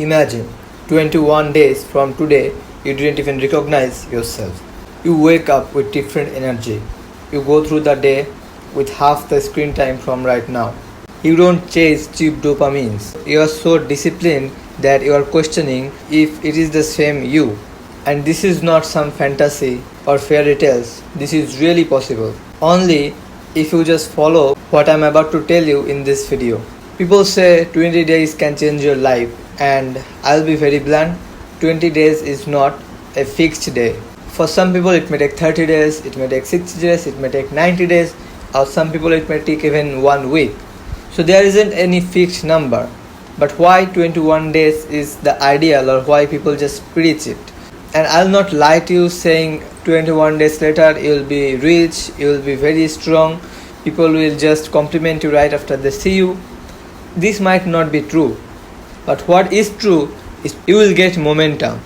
Imagine 21 days from today, you didn't even recognize yourself. You wake up with different energy. You go through the day with half the screen time from right now. You don't chase cheap dopamines. You are so disciplined that you are questioning if it is the same you. And this is not some fantasy or fairy tales. This is really possible. Only if you just follow what I'm about to tell you in this video. People say 20 days can change your life, and I'll be very blunt, 20 days is not a fixed day. For some people it may take 30 days, it may take 60 days, it may take 90 days, or some people it may take even 1 week. So there isn't any fixed number. But why 21 days is the ideal, or why people just preach it? And I'll not lie to you saying 21 days later you will be rich, you will be very strong, people will just compliment you right after they see you. This might not be true. But what is true is you will get momentum.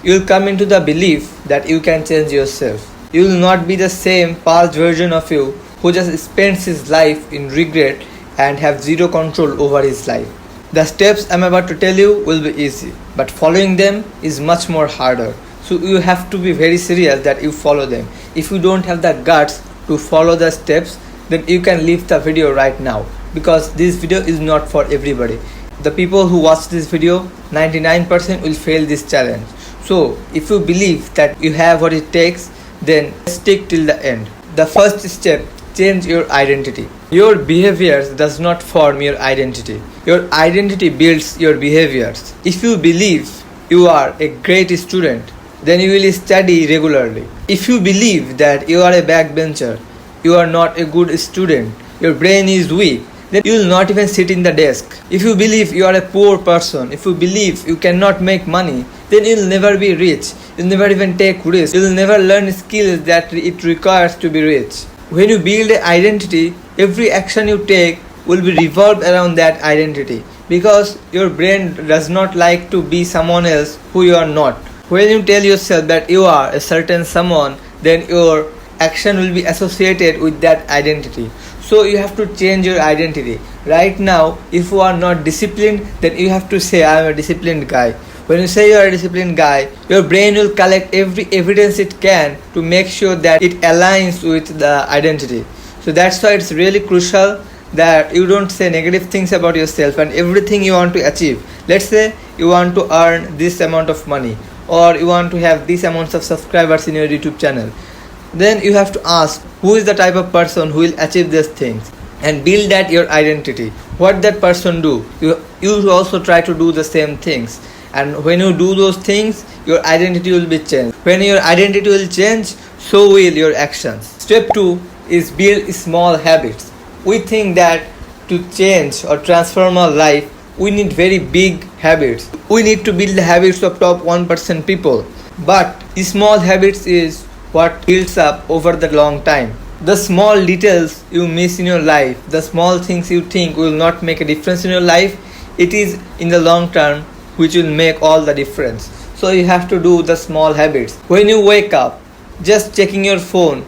You will come into the belief that you can change yourself. You will not be the same past version of you who just spends his life in regret and have zero control over his life. The steps I'm about to tell you will be easy, but following them is much more harder. So you have to be very serious that you follow them. If you don't have the guts to follow the steps, then you can leave the video right now, because this video is not for everybody. The people who watch this video, 99% will fail this challenge. So if you believe that you have what it takes, then stick till the end. The first step, change your identity. Your behaviors does not form your identity. Your identity builds your behaviors. If you believe you are a great student, then you will study regularly. If you believe that you are a backbencher, you are not a good student, your brain is weak, then you will not even sit in the desk. If you believe you are a poor person, if you believe you cannot make money, then you will never be rich. You will never even take risks. You will never learn skills that it requires to be rich. When you build an identity, every action you take will be revolved around that identity, because your brain does not like to be someone else who you are not. When you tell yourself that you are a certain someone, then your action will be associated with that identity. So you have to change your identity. Right now, if you are not disciplined, then you have to say I am a disciplined guy. When you say you are a disciplined guy, your brain will collect every evidence it can to make sure that it aligns with the identity. So that's why it's really crucial that you don't say negative things about yourself and everything you want to achieve. Let's say you want to earn this amount of money, or you want to have these amounts of subscribers in your YouTube channel. Then you have to ask, who is the type of person who will achieve these things, and build that your identity. What that person do, you also try to do the same things. And when you do those things, your identity will be changed. When your identity will change, so will your actions. Step 2 is build small habits. We think that to change or transform our life, we need very big habits. We need to build the habits of top 1% people. But small habits is what builds up over the long time. The small details you miss in your life, the small things you think will not make a difference in your life, it is in the long term which will make all the difference. So you have to do the small habits. When you wake up, just checking your phone,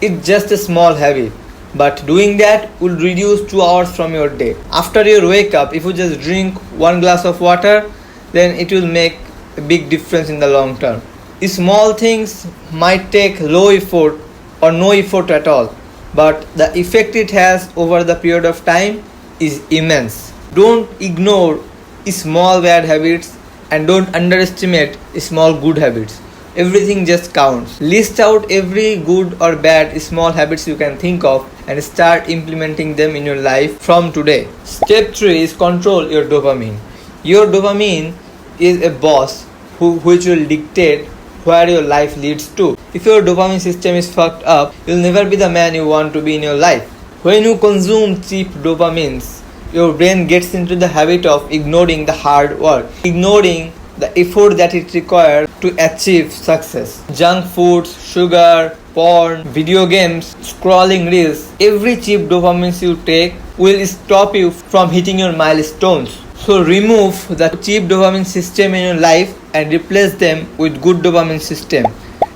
it's just a small habit, but doing that will reduce 2 hours from your day. After you wake up, if you just drink 1 glass of water, then it will make a big difference in the long term. Small things might take low effort or no effort at all, but the effect it has over the period of time is immense. Don't ignore small bad habits, and don't underestimate small good habits. Everything just counts. List out every good or bad small habits you can think of and start implementing them in your life from today. Step 3 is control your dopamine. Your dopamine is a boss which will dictate where your life leads to. If your dopamine system is fucked up, you'll never be the man you want to be in your life. When you consume cheap dopamines, your brain gets into the habit of ignoring the hard work, ignoring the effort that it requires to achieve success. Junk foods, sugar, porn, video games, scrolling reels, every cheap dopamine you take will stop you from hitting your milestones. So remove the cheap dopamine system in your life and replace them with good dopamine system.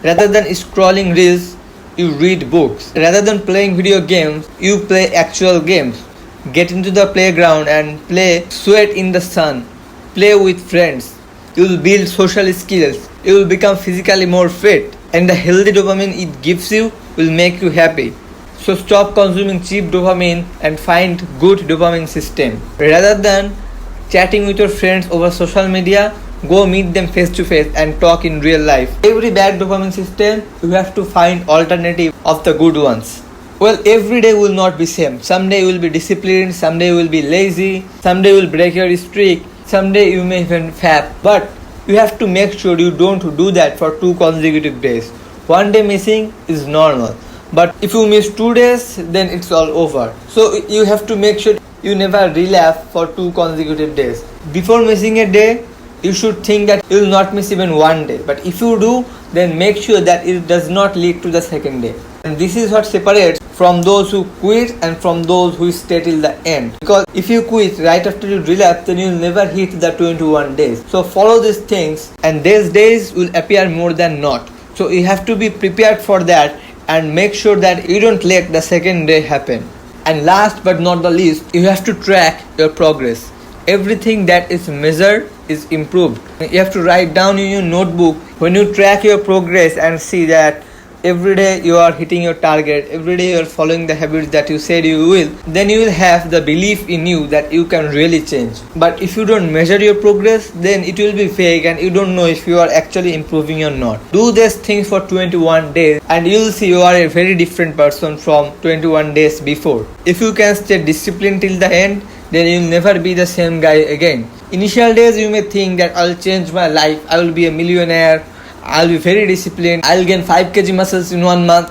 Rather than scrolling reels, you read books. Rather than playing video games, you play actual games. Get into the playground and play Sweat in the Sun. play with friends, you will build social skills, you will become physically more fit, and the healthy dopamine it gives you will make you happy. So stop consuming cheap dopamine and find good dopamine system. Rather than chatting with your friends over social media, go meet them face to face and talk in real life. Every bad dopamine system, you have to find alternative of the good ones. Well, every day will not be same. Someday you will be disciplined, someday you will be lazy, someday you will break your streak, someday you may even fap. But you have to make sure you don't do that for 2 consecutive days. One day missing is normal. But if you miss 2 days, then it's all over. So you have to make sure you never relapse for 2 consecutive days. Before missing a day, you should think that you will not miss even 1 day. But if you do, then make sure that it does not lead to the second day. And this is what separates from those who quit and from those who stay till the end. Because if you quit right after you relapse, then you will never hit the 21 days. So follow these things and these days will appear more than not. So you have to be prepared for that and make sure that you don't let the second day happen. And last but not the least, you have to track your progress. Everything that is measured is improved. You have to write down in your notebook when you track your progress and see that every day you are hitting your target, every day you are following the habits that you said you will, then you will have the belief in you that you can really change. But if you don't measure your progress, then it will be fake and you don't know if you are actually improving or not. Do these things for 21 days and you will see you are a very different person from 21 days before. If you can stay disciplined till the end, then you will never be the same guy again. Initial days you may think that I'll change my life, I will be a millionaire, I'll be very disciplined, I'll gain 5 kg muscles in 1 month.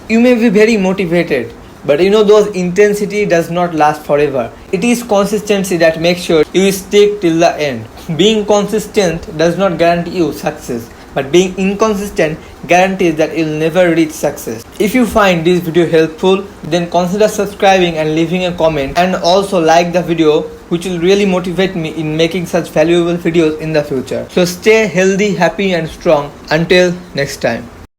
You may be very motivated, but those intensity does not last forever. It is consistency that makes sure you stick till the end. Being consistent does not guarantee you success, but being inconsistent guarantees that you'll never reach success. If you find this video helpful, then consider subscribing and leaving a comment, and also like the video, which will really motivate me in making such valuable videos in the future. So stay healthy, happy and strong. Until next time.